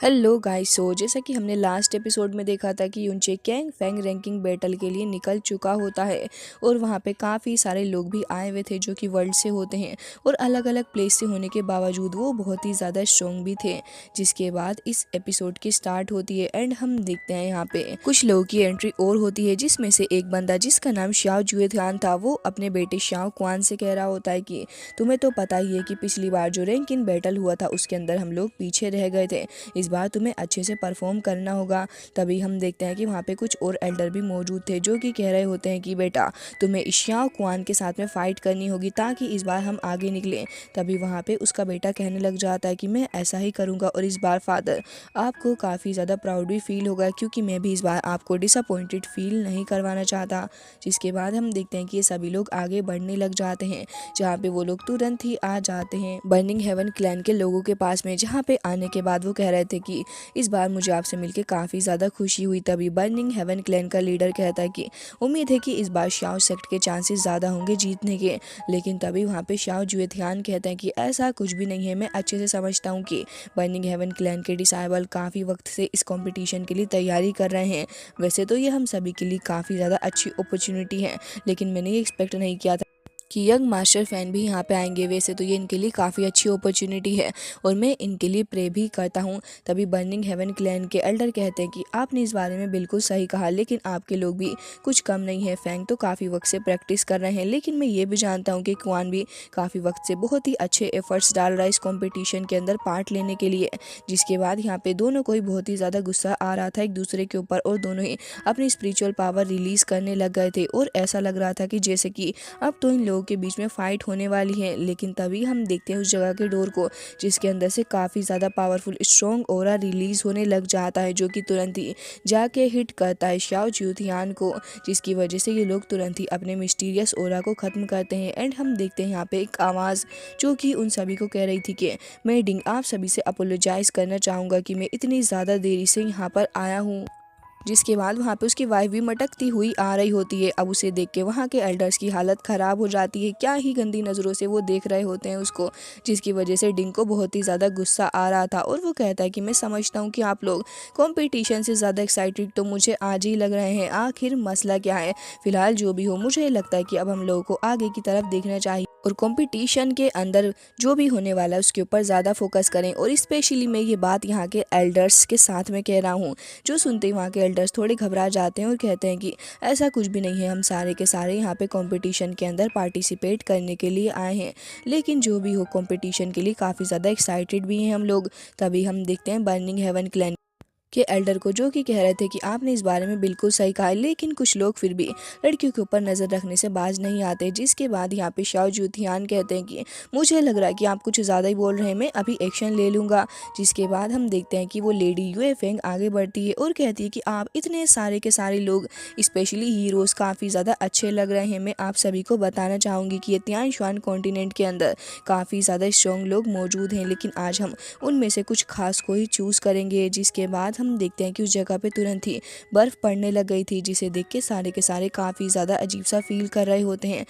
Hello guys. जैसा कि हमने लास्ट एपिसोड में देखा था कि यूनचे कैंग फैंग रैंकिंग बैटल के लिए निकल चुका होता है और वहाँ पे काफ़ी सारे लोग भी आए हुए थे जो कि वर्ल्ड से होते हैं और अलग अलग प्लेस से होने के बावजूद वो बहुत ही ज़्यादा स्ट्रॉन्ग भी थे। जिसके बाद इस एपिसोड की स्टार्ट होती है एंड हम देखते हैं यहाँ पे कुछ लोगों की एंट्री और होती है, जिसमें से एक बंदा जिसका नाम शाओ जुएथियान था वो अपने बेटे शाओ क्वान से कह रहा होता है कि तुम्हें तो पता ही है कि पिछली बार जो रैंकिंग बैटल हुआ था उसके अंदर हम लोग पीछे रह गए थे, इस बार तुम्हें अच्छे से परफॉर्म करना होगा। तभी हम देखते हैं कि वहाँ पे कुछ और एल्डर भी मौजूद थे जो कि कह रहे होते हैं कि बेटा तुम्हें शाओ क्वान के साथ में फाइट करनी होगी ताकि इस बार हम आगे निकलें। तभी वहाँ पे उसका बेटा कहने लग जाता है कि मैं ऐसा ही करूँगा और इस बार फादर आपको काफ़ी ज़्यादा प्राउड भी फील होगा क्योंकि मैं भी इस बार आपको डिसअपॉइंटेड फील नहीं करवाना चाहता। जिसके बाद हम देखते हैं कि ये सभी लोग आगे बढ़ने लग जाते हैं, जहाँ पे वो लोग तुरंत ही आ जाते हैं बर्निंग हेवन क्लैन के लोगों के पास में, जहाँ पे आने के बाद वो कह रहे थे कि इस बार मुझे आपसे मिलकर काफ़ी ज़्यादा खुशी हुई। तभी बर्निंग हेवन क्लैन का लीडर कहता है कि उम्मीद है कि इस बार शाओ सेक्ट के चांसेस ज़्यादा होंगे जीतने के। लेकिन तभी वहाँ पे शाओ जुएथियान कहते हैं कि ऐसा कुछ भी नहीं है, मैं अच्छे से समझता हूँ कि बर्निंग हेवन क्लैन के डिसाइबल काफ़ी वक्त से इस कंपटीशन के लिए तैयारी कर रहे हैं। वैसे तो ये हम सभी के लिए काफ़ी ज़्यादा अच्छी अपॉर्चुनिटी है, लेकिन मैंने ये एक्सपेक्ट नहीं किया था कि यंग मास्टर फैन भी यहाँ पे आएंगे। वैसे तो ये इनके लिए काफ़ी अच्छी अपॉर्चुनिटी है और मैं इनके लिए प्रे भी करता हूँ। तभी बर्निंग हेवन क्लैन के एल्डर कहते हैं कि आपने इस बारे में बिल्कुल सही कहा, लेकिन आपके लोग भी कुछ कम नहीं है। फैंग तो काफ़ी वक्त से प्रैक्टिस कर रहे हैं, लेकिन मैं ये भी जानता हूँ कि क्वान भी काफ़ी वक्त से बहुत ही अच्छे एफर्ट्स डाल रहा है इस कॉम्पिटिशन के अंदर पार्ट लेने के लिए। जिसके बाद यहाँ पे दोनों को ही बहुत ही ज़्यादा गुस्सा आ रहा था एक दूसरे के ऊपर और दोनों ही अपनी स्पिरिचुअल पावर रिलीज़ करने लग गए थे और ऐसा लग रहा था कि जैसे कि अब तो इन लोगों के बीच में फाइट होने वाली है। लेकिन तभी हम देखते हैं उस जगह के डोर को, जिसके अंदर से काफ़ी ज़्यादा पावरफुल स्ट्रॉन्ग ऑरा रिलीज होने लग जाता है, जो कि तुरंत ही जाके हिट करता है शाओ जुएथियान को, जिसकी वजह से ये लोग तुरंत ही अपने मिस्टीरियस ऑरा को ख़त्म करते हैं। एंड हम देखते हैं यहाँ पे एक आवाज़ जो कि उन सभी को कह रही थी कि मैं डिंग आप सभी से अपोलोजाइज़ करना चाहूँगा कि मैं इतनी ज़्यादा देरी से यहाँ पर आया हूँ। जिसके बाद वहाँ पे उसकी वाइफ भी मटकती हुई आ रही होती है। अब उसे देख के वहाँ के एल्डर्स की हालत ख़राब हो जाती है, क्या ही गंदी नज़रों से वो देख रहे होते हैं उसको, जिसकी वजह से डिंग को बहुत ही ज़्यादा गुस्सा आ रहा था और वो कहता है कि मैं समझता हूँ कि आप लोग कंपटीशन से ज़्यादा एक्साइटेड तो मुझे आज ही लग रहे हैं, आखिर मसला क्या है। फिलहाल जो भी हो, मुझे लगता है कि अब हम लोगों को आगे की तरफ देखना चाहिए और कंपटीशन के अंदर जो भी होने वाला है उसके ऊपर ज़्यादा फोकस करें। और स्पेशली मैं ये बात यहाँ के एल्डर्स के साथ में कह रहा हूँ, जो सुनते ही वहाँ के एल्डर्स थोड़े घबरा जाते हैं और कहते हैं कि ऐसा कुछ भी नहीं है, हम सारे के सारे यहाँ पे कंपटीशन के अंदर पार्टिसिपेट करने के लिए आए हैं। लेकिन जो भी हो, कंपटीशन के लिए काफ़ी ज़्यादा एक्साइटेड भी हैं हम लोग। तभी हम देखते हैं बर्निंग हेवन क्लैन के एल्डर को, जो कि कह रहे थे कि आपने इस बारे में बिल्कुल सही कहा, लेकिन कुछ लोग फिर भी लड़कियों के ऊपर नज़र रखने से बाज नहीं आते। जिसके बाद यहाँ पे शाओ जुएथियान कहते हैं कि मुझे लग रहा है कि आप कुछ ज़्यादा ही बोल रहे हैं, मैं अभी एक्शन ले लूँगा। जिसके बाद हम देखते हैं कि वो लेडी युए फेंग आगे बढ़ती है और कहती है कि आप इतने सारे के सारे लोग, स्पेशली हीरोज़ काफ़ी ज़्यादा अच्छे लग रहे हैं। मैं आप सभी को बताना चाहूँगी कि ये तियानशुआन कॉन्टिनेंट के अंदर काफ़ी ज़्यादा स्ट्रॉन्ग लोग मौजूद हैं, लेकिन आज हम उनमें से कुछ खास को ही चूज़ करेंगे। जिसके बाद हम देखते हैं कि उस जगह पे तुरंत ही बर्फ़ पड़ने लग गई थी, जिसे देख के सारे के सारे काफ़ी ज़्यादा अजीब सा फील कर रहे होते हैं।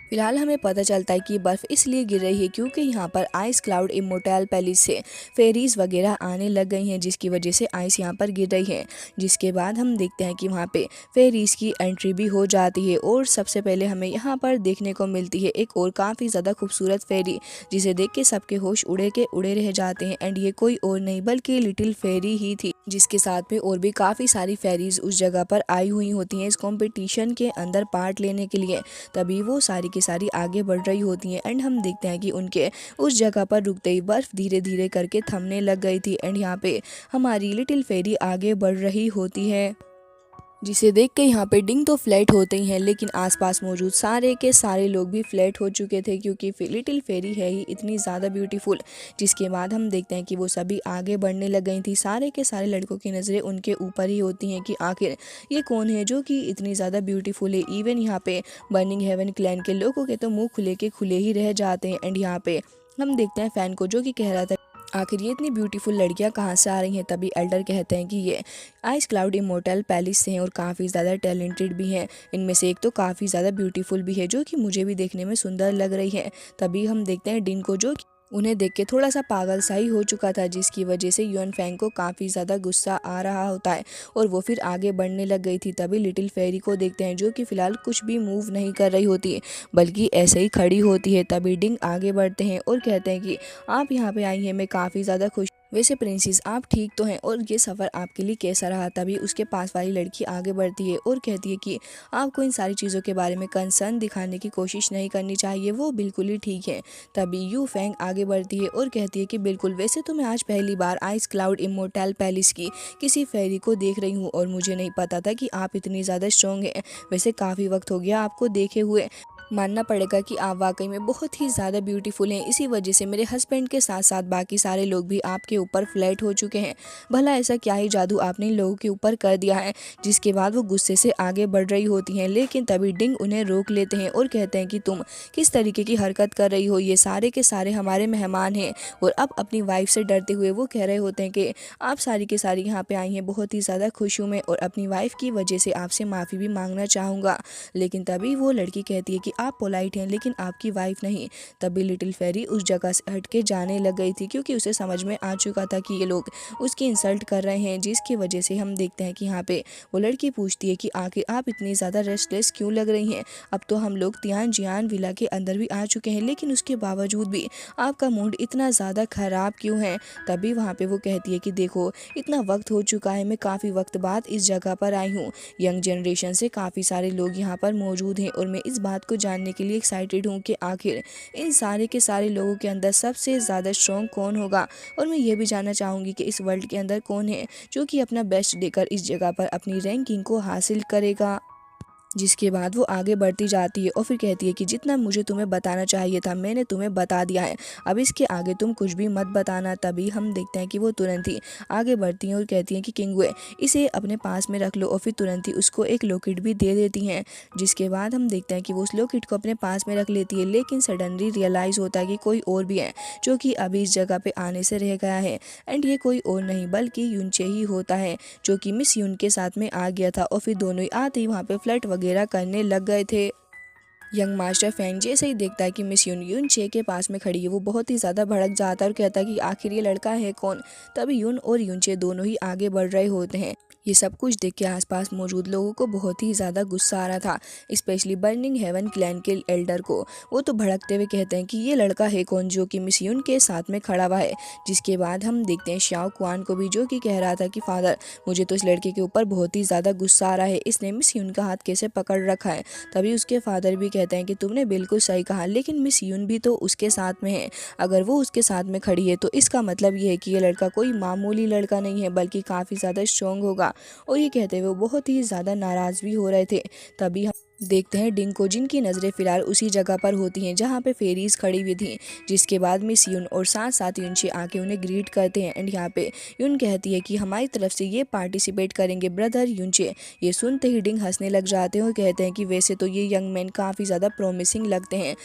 फिलहाल हमें पता चलता है कि बर्फ़ इसलिए गिर रही है क्योंकि यहाँ पर आइस क्लाउड इमोर्टल पैलेस से फेरीज वगैरह आने लग गई हैं, जिसकी वजह से आइस यहाँ पर गिर रही है। जिसके बाद हम देखते हैं कि वहाँ पे फेरीज की एंट्री भी हो जाती है और सबसे पहले हमें यहाँ पर देखने को मिलती है एक और काफ़ी ज़्यादा खूबसूरत फेरी, जिसे देख के सबके होश उड़े के उड़े रह जाते हैं। एंड ये कोई और नहीं बल्कि लिटिल फेरी ही थी, जिसके साथ में और भी काफ़ी सारी फेरीज उस जगह पर आई हुई होती हैं इस कॉम्पिटिशन के अंदर पार्ट लेने के लिए। तभी वो सारी की सारी आगे बढ़ रही होती हैं एंड हम देखते हैं कि उनके उस जगह पर रुकते ही बर्फ़ धीरे धीरे करके थमने लग गई थी। एंड यहाँ पे हमारी लिटिल फेरी आगे बढ़ रही होती है, जिसे देख के यहाँ पे डिंग तो फ्लैट होते ही हैं, लेकिन आसपास मौजूद सारे के सारे लोग भी फ्लैट हो चुके थे क्योंकि लिटिल फेरी है ही इतनी ज़्यादा ब्यूटीफुल। जिसके बाद हम देखते हैं कि वो सभी आगे बढ़ने लग गई थी, सारे के सारे लड़कों की नज़रें उनके ऊपर ही होती हैं कि आखिर ये कौन है जो कि इतनी ज़्यादा ब्यूटीफुल है। इवन यहाँ पे बर्निंग हेवन क्लैन के लोगों के तो मुँह खुले के खुले ही रह जाते हैं। एंड यहाँ पे हम देखते हैं फ़ैन को, जो कि कह रहा था आखिर ये इतनी ब्यूटीफुल लड़कियां कहाँ से आ रही हैं। तभी एल्डर कहते हैं कि ये आइस क्लाउड इमोर्टल पैलेस से हैं और काफ़ी ज़्यादा टैलेंटेड भी हैं। इनमें से एक तो काफ़ी ज़्यादा ब्यूटीफुल भी है, जो कि मुझे भी देखने में सुंदर लग रही है। तभी हम देखते हैं डिन को, जो उन्हें देख के थोड़ा सा पागल सा ही हो चुका था, जिसकी वजह से युन फैंग को काफ़ी ज़्यादा गुस्सा आ रहा होता है और वो फिर आगे बढ़ने लग गई थी। तभी लिटिल फेरी को देखते हैं जो कि फ़िलहाल कुछ भी मूव नहीं कर रही होती है, बल्कि ऐसे ही खड़ी होती है। तभी डिंग आगे बढ़ते हैं और कहते हैं कि आप यहाँ पे आई हैं, मैं काफ़ी ज़्यादा खुश। वैसे प्रिंसेस आप ठीक तो हैं और ये सफ़र आपके लिए कैसा रहा। तभी उसके पास वाली लड़की आगे बढ़ती है और कहती है कि आपको इन सारी चीज़ों के बारे में कंसर्न दिखाने की कोशिश नहीं करनी चाहिए, वो बिल्कुल ही ठीक है। तभी यू फैंग आगे बढ़ती है और कहती है कि बिल्कुल, वैसे तो मैं आज पहली बार आइस क्लाउड इमोर्टल पैलेस की किसी फेरी को देख रही हूँ और मुझे नहीं पता था कि आप इतनी ज़्यादा स्ट्रॉन्ग हैं। वैसे काफ़ी वक्त हो गया आपको देखे हुए, मानना पड़ेगा कि आप वाकई में बहुत ही ज़्यादा ब्यूटीफुल हैं। इसी वजह से मेरे हस्बैंड के साथ साथ बाकी सारे लोग भी आपके ऊपर फ्लैट हो चुके हैं। भला ऐसा क्या ही जादू आपने इन लोगों के ऊपर कर दिया है। जिसके बाद वो गुस्से से आगे बढ़ रही होती हैं, लेकिन तभी डिंग उन्हें रोक लेते हैं और कहते हैं कि तुम किस तरीके की हरकत कर रही हो, ये सारे के सारे हमारे मेहमान हैं। और अब अपनी वाइफ से डरते हुए वो कह रहे होते हैं कि आप सारी के सारी यहाँ पे आई हैं, बहुत ही ज़्यादा खुश हूँ मैं और अपनी वाइफ की वजह से आपसे माफ़ी भी मांगना चाहूँगा। लेकिन तभी वो लड़की कहती है कि आप पोलाइट हैं लेकिन आपकी वाइफ नहीं। तभी लिटिल फेरी उस जगह से हट के जाने लग गई थी, क्योंकि उसे समझ में आ चुका था कि ये लोग उसकी इंसल्ट कर रहे हैं। जिसकी वजह से हम देखते हैं कि यहाँ पे वो लड़की पूछती है कि आखिर आप इतनी ज़्यादा रेस्टलेस क्यों लग रही हैं। अब तो हम लोग तियान जियान विला के अंदर भी आ चुके हैं, लेकिन उसके बावजूद भी आपका मूड इतना ज़्यादा ख़राब क्यों है। तभी वहाँ पे वो कहती है कि देखो, इतना वक्त हो चुका है, मैं काफ़ी वक्त बाद इस जगह पर आई हूँ। यंग जनरेशन से काफ़ी सारे लोग यहाँ पर मौजूद हैं और मैं इस बात को जानने के लिए एक्साइटेड हूँ कि आखिर इन सारे के सारे लोगों के अंदर सबसे ज़्यादा स्ट्रॉन्ग कौन होगा। और मैं ये भी जानना चाहूँगी कि इस वर्ल्ड के अंदर कौन है जो कि अपना बेस्ट देकर इस जगह पर अपनी रैंकिंग को हासिल करेगा। जिसके बाद वो आगे बढ़ती जाती है और फिर कहती है कि जितना मुझे तुम्हें बताना चाहिए था मैंने तुम्हें बता दिया है, अब इसके आगे तुम कुछ भी मत बताना। तभी हम देखते हैं कि वो तुरंत ही आगे बढ़ती हैं और कहती हैं कि किंगवे, इसे अपने पास में रख लो। और फिर तुरंत ही उसको एक लॉकेट भी दे देती हैं। जिसके बाद हम देखते हैं कि वो उस लॉकेट को अपने पास में रख लेती है, लेकिन सडनली रियलाइज़ होता है कि कोई और भी है जो कि अभी इस जगह पर आने से रह गया है। एंड ये कोई और नहीं बल्कि यूनचे ही होता है, जो कि मिस यून के साथ में आ गया था। और फिर दोनों ही आते ही वहाँ पे फ्लर्ट वगैरह करने लग गए थे। यंग मास्टर फैंग जैसे ही देखता है कि मिस यून यून चे के पास में खड़ी है, वो बहुत ही ज़्यादा भड़क जाता है और कहता है कि आखिर ये लड़का है कौन। तभी यून और यून चे दोनों ही आगे बढ़ रहे होते हैं। ये सब कुछ देख के आसपास मौजूद लोगों को बहुत ही ज़्यादा गुस्सा आ रहा था, स्पेशली बर्निंग हेवन क्लैन के एल्डर को। वो तो भड़कते हुए कहते हैं कि ये लड़का है कौन जो कि मिस यून के साथ में खड़ा हुआ है। जिसके बाद हम देखते हैं श्याओ कुआन को भी, जो कि कह रहा था कि फादर, मुझे तो इस लड़के के ऊपर बहुत ही ज़्यादा गुस्सा आ रहा है, इसने मिस यून का हाथ कैसे पकड़ रखा है। तभी उसके फादर भी कहते हैं कि तुमने बिल्कुल सही कहा, लेकिन मिस यून भी तो उसके साथ में है। अगर वो उसके साथ में खड़ी है तो इसका मतलब ये है कि ये लड़का कोई मामूली लड़का नहीं है, बल्कि काफ़ी ज़्यादा स्ट्रॉन्ग होगा। और ये कहते हुए वो बहुत ही ज़्यादा नाराज़ भी हो रहे थे। तभी हम देखते हैं डिंग को, जिनकी नज़रें फिलहाल उसी जगह पर होती हैं जहाँ पे फेरीज खड़ी हुई थी। जिसके बाद मिस यून और साथ साथ यूनचे आके उन्हें ग्रीट करते हैं। एंड यहाँ पे यून कहती है कि हमारी तरफ से ये पार्टिसिपेट करेंगे ब्रदर यूनचे। ये सुनते ही डिंग हंसने लग जाते हैं और कहते हैं कि वैसे तो ये यंग मैन काफ़ी ज़्यादा प्रॉमिसिंग लगते हैं,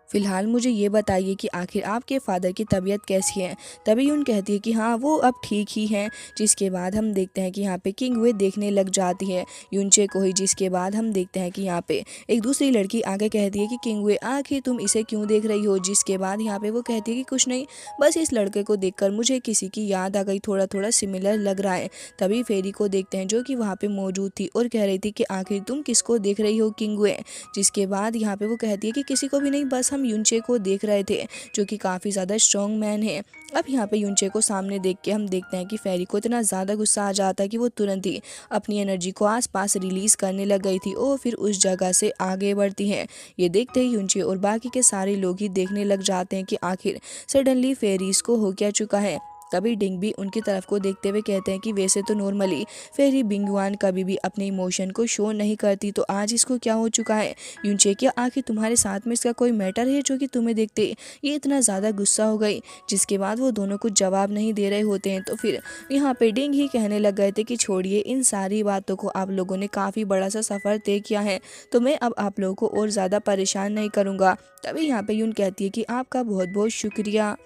फिलहाल मुझे ये बताइए कि आखिर आपके फादर की तबीयत कैसी है। तभी यून कहती है कि हाँ वो अब ठीक ही हैं। जिसके बाद हम देखते हैं कि यहाँ पे किंगवे देखने लग जाती है यूनचे को ही। जिसके बाद हम देखते हैं कि यहाँ पे एक दूसरी लड़की आगे कहती है कि किंगवे आखिर तुम इसे क्यों देख रही हो। जिसके बाद यहाँ पे वो कहती है कि कुछ नहीं, बस इस लड़के को देखकर मुझे किसी की याद आ गई, थोड़ा थोड़ा सिमिलर लग रहा है। तभी फेरी को देखते हैं जो कि वहाँ पे मौजूद थी और कह रही थी कि आखिर तुम किसको देख रही हो किंगवे। जिसके बाद यहाँ पे वो कहती है कि किसी को भी नहीं, बस हम यूनचे को देख रहे थे जो कि काफ़ी ज़्यादा स्ट्रॉन्ग मैन है। अब यहाँ पे यूनचे को सामने देख के हम देखते हैं कि फेरी को इतना ज़्यादा गुस्सा आ जाता है कि वो तुरंत ही अपनी एनर्जी को आसपास रिलीज़ करने लग गई थी और फिर उस जगह से आगे बढ़ती हैं। ये देखते ही यूनचे और बाकी के सारे लोग ही देखने लग जाते हैं कि आखिर सडनली फेरीज को हो क्या चुका है। तभी डिंग भी उनकी तरफ को देखते हुए कहते हैं कि वैसे तो नॉर्मली फेरी बिंगवान कभी भी अपने इमोशन को शो नहीं करती, तो आज इसको क्या हो चुका है। यूनचे, क्या आखिर तुम्हारे साथ में इसका कोई मैटर है जो कि तुम्हें देखते ये इतना ज़्यादा गुस्सा हो गई। जिसके बाद वो दोनों कुछ जवाब नहीं दे रहे होते हैं। तो फिर यहाँ पे डिंग ही कहने लग गए थे कि छोड़िए इन सारी बातों को, आप लोगों ने काफ़ी बड़ा सा सफ़र तय किया है, तो मैं अब आप लोगों को और ज़्यादा परेशान नहीं करूँगा। तभी यहाँ पे यून कहती है कि आपका बहुत बहुत शुक्रिया।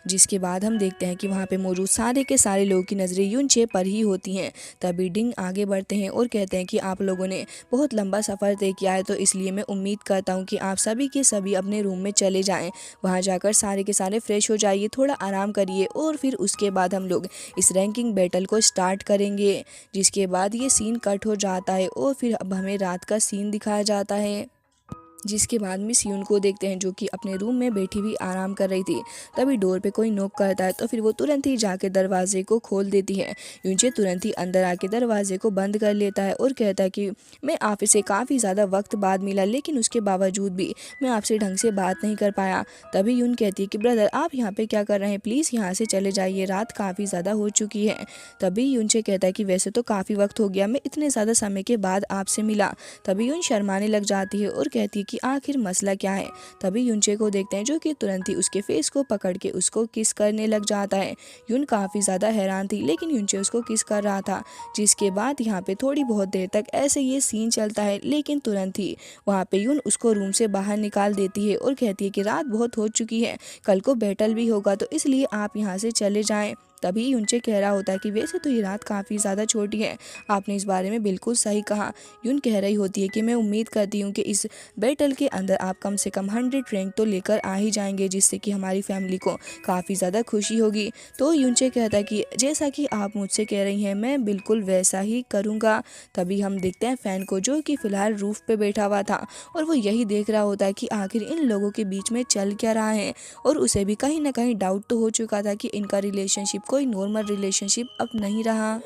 जिसके बाद हम देखते हैं कि वहाँ पे मौजूद सारे के सारे लोगों की नज़रें यूनचे पर ही होती हैं। तभी डिंग आगे बढ़ते हैं और कहते हैं कि आप लोगों ने बहुत लंबा सफ़र तय किया है, तो इसलिए मैं उम्मीद करता हूँ कि आप सभी के सभी अपने रूम में चले जाएं। वहाँ जाकर सारे के सारे फ्रेश हो जाइए, थोड़ा आराम करिए और फिर उसके बाद हम लोग इस रैंकिंग बैटल को स्टार्ट करेंगे। जिसके बाद ये सीन कट हो जाता है और फिर अब हमें रात का सीन दिखाया जाता है। जिसके बाद मिस यून को देखते हैं जो कि अपने रूम में बैठी हुई आराम कर रही थी। तभी डोर पे कोई नॉक करता है, तो फिर वो तुरंत ही जाके दरवाजे को खोल देती है। यूनचे तुरंत ही अंदर आके दरवाजे को बंद कर लेता है और कहता है कि मैं आप से काफ़ी ज़्यादा वक्त बाद मिला, लेकिन उसके बावजूद भी मैं आपसे ढंग से बात नहीं कर पाया। तभी यून कहती है कि ब्रदर, आप यहाँ पे क्या कर रहे हैं, प्लीज़ यहाँ से चले जाइए, रात काफ़ी ज़्यादा हो चुकी है। तभी यूनचे कहता है कि वैसे तो काफ़ी वक्त हो गया, मैं इतने ज़्यादा समय के बाद आपसे मिला। तभी यून शर्माने लग जाती है और कहती है कि आखिर मसला क्या है। तभी यूनचे को देखते हैं जो कि तुरंत ही उसके फेस को पकड़ के उसको किस करने लग जाता है। यून काफ़ी ज़्यादा हैरान थी, लेकिन यूनचे उसको किस कर रहा था। जिसके बाद यहाँ पे थोड़ी बहुत देर तक ऐसे ये सीन चलता है, लेकिन तुरंत ही वहाँ पे यून उसको रूम से बाहर निकाल देती है और कहती है कि रात बहुत हो चुकी है, कल को बैटल भी होगा, तो इसलिए आप यहाँ से चले जाएं। तभी यूनचे कह रहा होता है कि वैसे तो ये रात काफ़ी ज़्यादा छोटी है, आपने इस बारे में बिल्कुल सही कहा। यून कह रही होती है कि मैं उम्मीद करती हूँ कि इस बैटल के अंदर आप कम से कम 100 रैंक तो लेकर आ ही जाएंगे, जिससे कि हमारी फैमिली को काफ़ी ज़्यादा खुशी होगी। तो यूनचे कहता है कि जैसा कि आप मुझसे कह रही हैं मैं बिल्कुल वैसा ही करूँगा। तभी हम देखते हैं फ़ैन को जो कि फ़िलहाल रूफ़ पे बैठा हुआ था और वो यही देख रहा होता है कि आखिर इन लोगों के बीच में चल क्या रहा है। और उसे भी कहीं ना कहीं डाउट तो हो चुका था कि इनका रिलेशनशिप कोई नॉर्मल रिलेशनशिप अब नहीं रहा।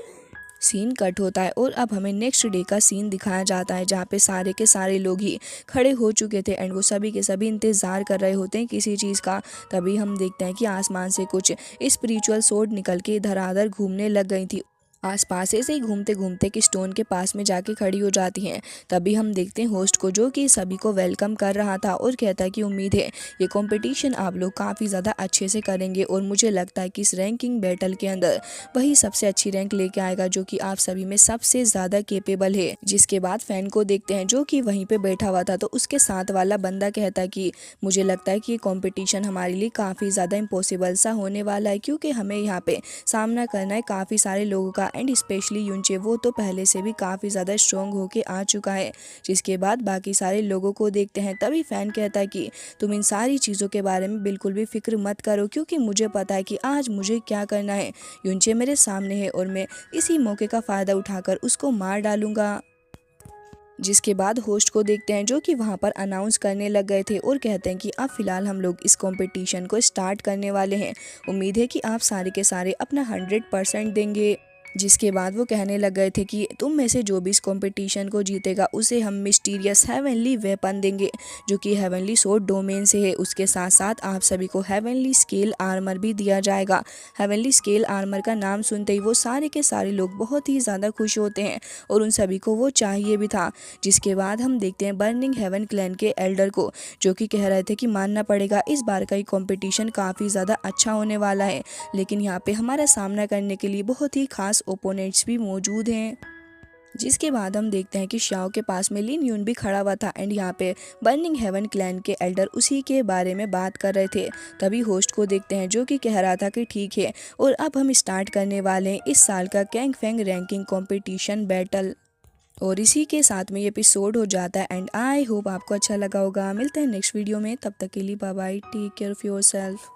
सीन कट होता है और अब हमें नेक्स्ट डे का सीन दिखाया जाता है, जहाँ पे सारे के सारे लोग ही खड़े हो चुके थे एंड वो सभी के सभी इंतज़ार कर रहे होते हैं किसी चीज़ का। तभी हम देखते हैं कि आसमान से कुछ स्पिरिचुअल सोर्ड निकल के धराधर घूमने लग गई थी। आसपास ऐसे ही घूमते घूमते कि स्टोन के पास में जाके खड़ी हो जाती हैं। तभी हम देखते हैं होस्ट को जो कि सभी को वेलकम कर रहा था और कहता है कि उम्मीद है ये कंपटीशन आप लोग काफ़ी ज़्यादा अच्छे से करेंगे और मुझे लगता है कि इस रैंकिंग बैटल के अंदर वही सबसे अच्छी रैंक लेके आएगा जो कि आप सभी में सबसे ज़्यादा केपेबल है। जिसके बाद फैन को देखते हैं जो कि वहीं पे बैठा हुआ था, तो उसके साथ वाला बंदा कहता है कि मुझे लगता है कि ये कॉम्पिटिशन हमारे लिए काफ़ी ज़्यादा इम्पॉसिबल सा होने वाला है, क्योंकि हमें यहाँ पे सामना करना है काफ़ी सारे लोगों का एंड स्पेशली यूनचे, वो तो पहले से भी काफ़ी ज़्यादा स्ट्रॉन्ग होके आ चुका है। जिसके बाद बाकी सारे लोगों को देखते हैं। तभी फैन कहता है कि तुम इन सारी चीज़ों के बारे में बिल्कुल भी फिक्र मत करो, क्योंकि मुझे पता है कि आज मुझे क्या करना है। यूनचे मेरे सामने है और मैं इसी मौके का फ़ायदा उठाकर उसको मार डालूंगा। जिसके बाद होस्ट को देखते हैं जो कि वहाँ पर अनाउंस करने लग गए थे और कहते हैं कि अब फिलहाल हम लोग इस कंपटीशन को स्टार्ट करने वाले हैं। उम्मीद है कि आप सारे के सारे अपना 100% देंगे। जिसके बाद वो कहने लग गए थे कि तुम में से जो भी इस कंपटीशन को जीतेगा उसे हम मिस्टीरियस हेवनली वेपन देंगे जो कि हेवनली सोर्ड डोमेन से है। उसके साथ साथ आप सभी को हेवनली स्केल आर्मर भी दिया जाएगा। हेवनली स्केल आर्मर का नाम सुनते ही वो सारे के सारे लोग बहुत ही ज़्यादा खुश होते हैं और उन सभी को वो चाहिए भी था। जिसके बाद हम देखते हैं बर्निंग हेवन क्लैन के एल्डर को, जो कि कह रहे थे कि मानना पड़ेगा इस बार का ये कॉम्पिटिशन काफ़ी ज़्यादा अच्छा होने वाला है, लेकिन यहाँ पे हमारा सामना करने के लिए बहुत ही खास ओपोनेंट्स भी मौजूद हैं। जिसके बाद हम देखते हैं कि शाओ के पास में लिन यून भी खड़ा हुआ था एंड यहाँ पे बर्निंग हेवन क्लैन के एल्डर उसी के बारे में बात कर रहे थे। तभी होस्ट को देखते हैं जो कि कह रहा था कि ठीक है और अब हम स्टार्ट करने वाले हैं इस साल का कैंग फैंग रैंकिंग कंपटीशन बैटल। और इसी के साथ में ये एपिसोड हो जाता है एंड आई होप आपको अच्छा लगा होगा। मिलते हैं नेक्स्ट वीडियो में, तब तक के लिए bye bye, take care of yourself.